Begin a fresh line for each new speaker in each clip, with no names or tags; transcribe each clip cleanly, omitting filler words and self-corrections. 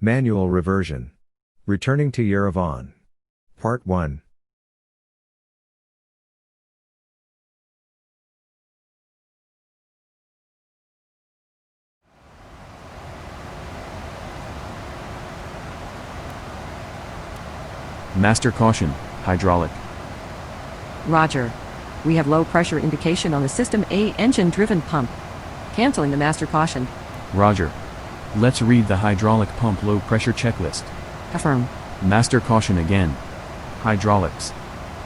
Manual Reversion. Returning to Yerevan. Part 1.
Master caution, hydraulic.
Roger. We have low pressure indication on the System A engine-driven pump. Canceling the master caution.
Roger. Let's read the hydraulic pump low pressure checklist.
Affirm.
Master caution again. Hydraulics.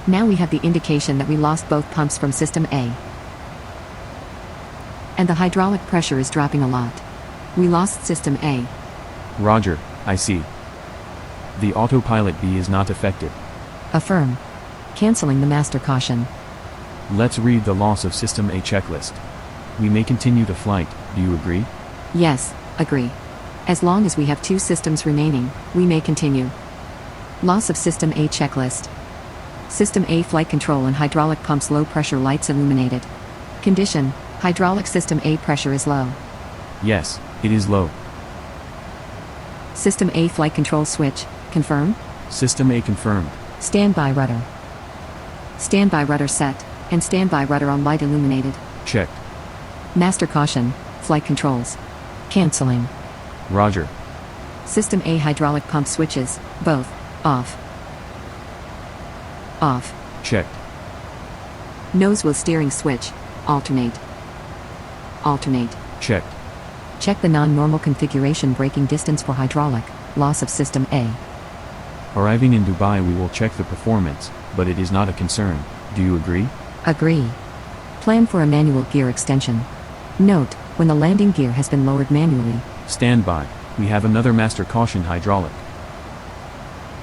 Now we have the indication that we lost both pumps from System A. And the hydraulic pressure is dropping a lot. We lost System A.
Roger, I see. The autopilot B is not affected.
Affirm. Canceling the master caution.
Let's read the loss of System A checklist. We may continue the flight, do you agree?
Yes, agree. As long as we have 2 systems remaining, we may continue. Loss of System A checklist. System A flight control and hydraulic pumps low pressure lights illuminated. Condition: hydraulic System A pressure is low.
Yes, it is low.
System A flight control switch, confirm.
System A confirmed.
Standby rudder. Standby rudder set, and standby rudder on light illuminated.
Checked.
Master caution, flight controls. Canceling.
Roger.
System A hydraulic pump switches, both, off. Off.
Checked.
Nose wheel steering switch, alternate. Alternate.
Checked.
Check the non-normal configuration braking distance for hydraulic, loss of System A.
Arriving in Dubai we will check the performance, but it is not a concern, do you agree?
Agree. Plan for a manual gear extension. Note, when the landing gear has been lowered manually.
Stand by, we have another master caution hydraulic.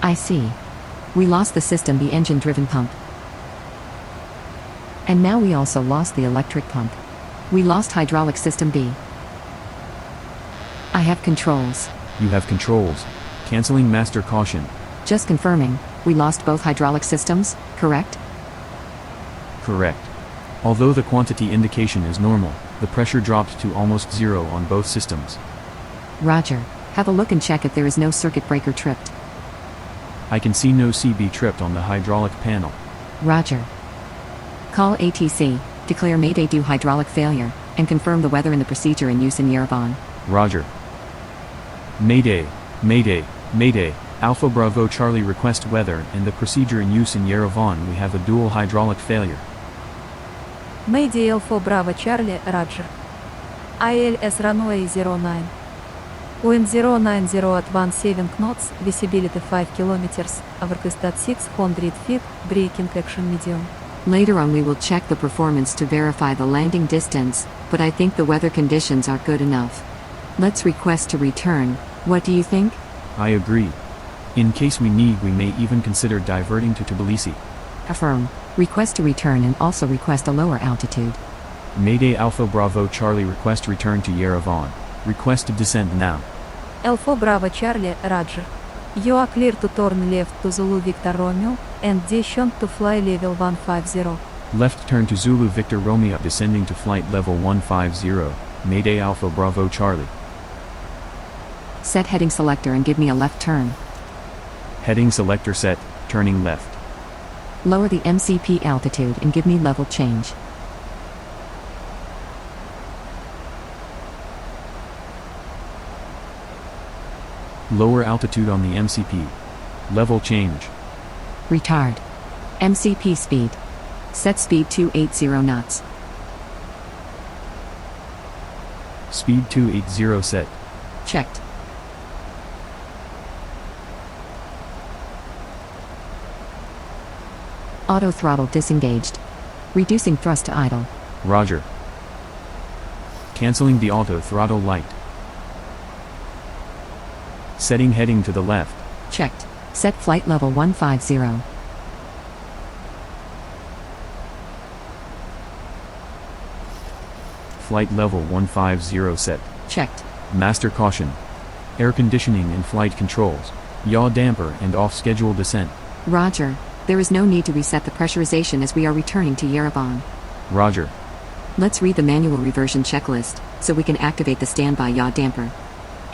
I see. We lost the System B engine-driven pump. And now we also lost the electric pump. We lost hydraulic System B. I have controls.
You have controls. Canceling master caution.
Just confirming, we lost both hydraulic systems, correct?
Correct. Although the quantity indication is normal, the pressure dropped to almost zero on both systems.
Roger. Have a look and check if there is no circuit breaker tripped.
I can see no CB tripped on the hydraulic panel.
Roger. Call ATC, declare Mayday due hydraulic failure, and confirm the weather and the procedure in use in Yerevan.
Roger. Mayday, Mayday, Mayday, Alpha Bravo Charlie request weather and the procedure in use in Yerevan. We have a dual hydraulic failure.
Mayday Alpha Bravo Charlie, Roger. ILS runway 09. Wind 090 at 17 knots, visibility 5 kilometers, overcast at 600 feet, braking action medium.
Later on we will check the performance to verify the landing distance, but I think the weather conditions are good enough. Let's request to return. What do you think?
I agree. In case we need, we may even consider diverting to Tbilisi.
Affirm. Request to return and also request a lower altitude.
Mayday Alpha Bravo Charlie request return to Yerevan. Request to descend now.
Alpha Bravo Charlie, Roger. You are clear to turn left to Zulu Victor Romeo, and descend to fly level 150.
Left turn to Zulu Victor Romeo descending to flight level 150, Mayday Alpha Bravo Charlie.
Set heading selector and give me a left turn.
Heading selector set, turning left.
Lower the MCP altitude and give me level change.
Lower altitude on the MCP. Level change.
Retard. MCP speed. Set speed 280 knots.
Speed 280 set.
Checked. Auto throttle disengaged. Reducing thrust to idle.
Roger. Canceling the auto throttle light. Setting heading to the left.
Checked. Set flight level 150.
Flight level 150 set.
Checked.
Master caution. Air conditioning and flight controls. Yaw damper and off-schedule descent.
Roger. There is no need to reset the pressurization as we are returning to Yerevan.
Roger.
Let's read the manual reversion checklist, so we can activate the standby yaw damper.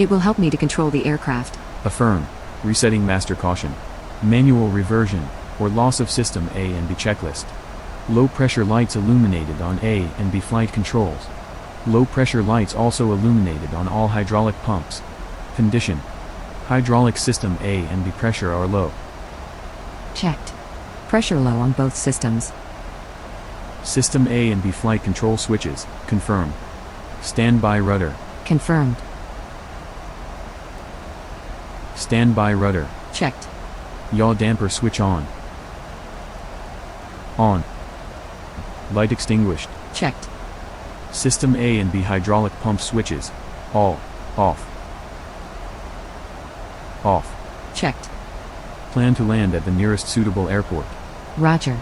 It will help me to control the aircraft.
Affirm. Resetting master caution. Manual reversion, or loss of system A and B checklist. Low pressure lights illuminated on A and B flight controls. Low pressure lights also illuminated on all hydraulic pumps. Condition. Hydraulic system A and B pressure are low.
Checked. Pressure low on both systems.
System A and B flight control switches, confirmed. Standby rudder.
Confirmed.
Standby rudder.
Checked.
Yaw damper switch on. On. Light extinguished.
Checked.
System A and B hydraulic pump switches, all, off. Off.
Checked.
Plan to land at the nearest suitable airport.
Roger.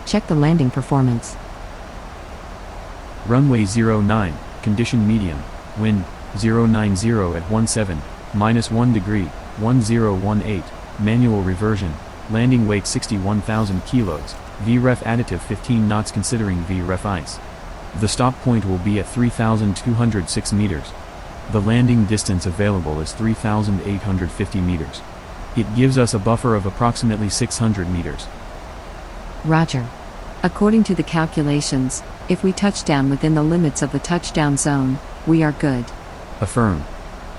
Check the landing performance.
Runway 09, condition medium, wind, 090 at 17, -1 degree, 1018, manual reversion, landing weight 61,000 kilos, VREF additive 15 knots considering VREF ice. The stop point will be at 3,206 meters. The landing distance available is 3,850 meters. It gives us a buffer of approximately 600 meters.
Roger. According to the calculations, if we touch down within the limits of the touchdown zone, we are good.
Affirm.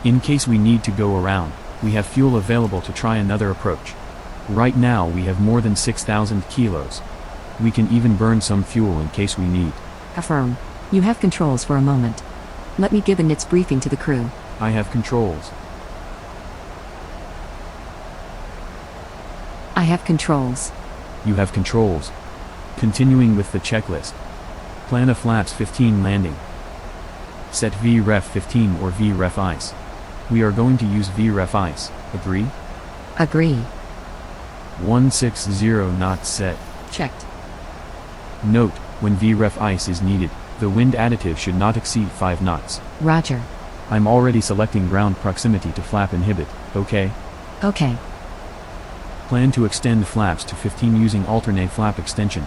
In case we need to go around, we have fuel available to try another approach. Right now we have more than 6,000 kilos. We can even burn some fuel in case we need.
Affirm. You have controls for a moment. Let me give a NITS briefing to the crew.
I have controls.
I have controls.
You have controls. Continuing with the checklist. Plan a flaps 15 landing. Set VREF 15 or VREF ice. We are going to use VREF ice. Agree?
Agree.
160 knots set.
Checked.
Note, when VREF ice is needed, the wind additive should not exceed 5 knots.
Roger.
I'm already selecting ground proximity to flap inhibit, okay?
Okay.
Plan to extend flaps to 15 using alternate flap extension.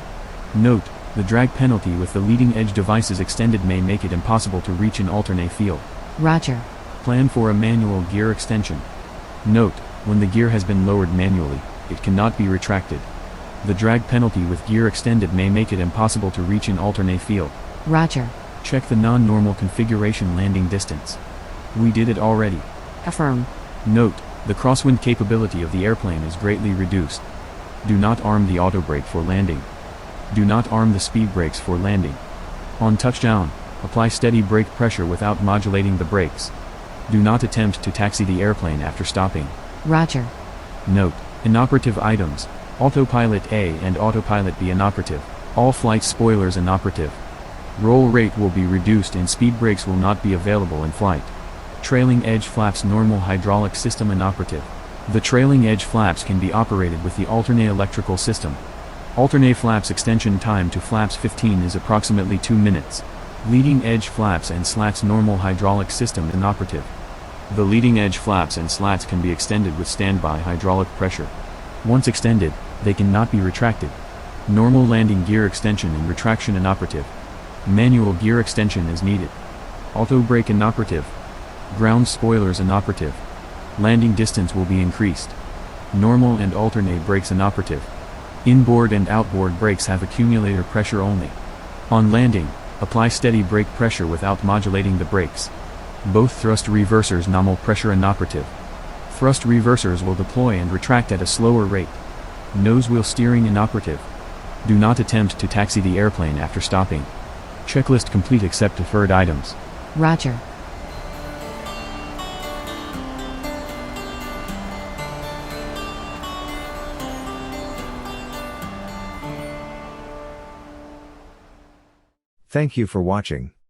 Note, the drag penalty with the leading edge devices extended may make it impossible to reach an alternate field.
Roger.
Plan for a manual gear extension. Note, when the gear has been lowered manually, it cannot be retracted. The drag penalty with gear extended may make it impossible to reach an alternate field.
Roger.
Check the non-normal configuration landing distance. We did it already.
Affirm.
Note, the crosswind capability of the airplane is greatly reduced. Do not arm the auto brake for landing. Do not arm the speed brakes for landing. On touchdown, apply steady brake pressure without modulating the brakes. Do not attempt to taxi the airplane after stopping.
Roger.
Note, inoperative items, autopilot A and autopilot B inoperative, all flight spoilers inoperative. Roll rate will be reduced and speed brakes will not be available in flight. Trailing edge flaps normal hydraulic system inoperative. The trailing edge flaps can be operated with the alternate electrical system. Alternate flaps extension time to flaps 15 is approximately 2 minutes. Leading edge flaps and slats normal hydraulic system inoperative. The leading edge flaps and slats can be extended with standby hydraulic pressure. Once extended, they cannot be retracted. Normal landing gear extension and retraction inoperative. Manual gear extension is needed. Auto brake inoperative. Ground spoilers inoperative. Landing distance will be increased. Normal and alternate brakes inoperative. Inboard and outboard brakes have accumulator pressure only. On landing, apply steady brake pressure without modulating the brakes. Both thrust reversers nominal pressure inoperative. Thrust reversers will deploy and retract at a slower rate. Nose wheel steering inoperative. Do not attempt to taxi the airplane after stopping. Checklist complete except deferred items.
Roger.
Thank you for watching.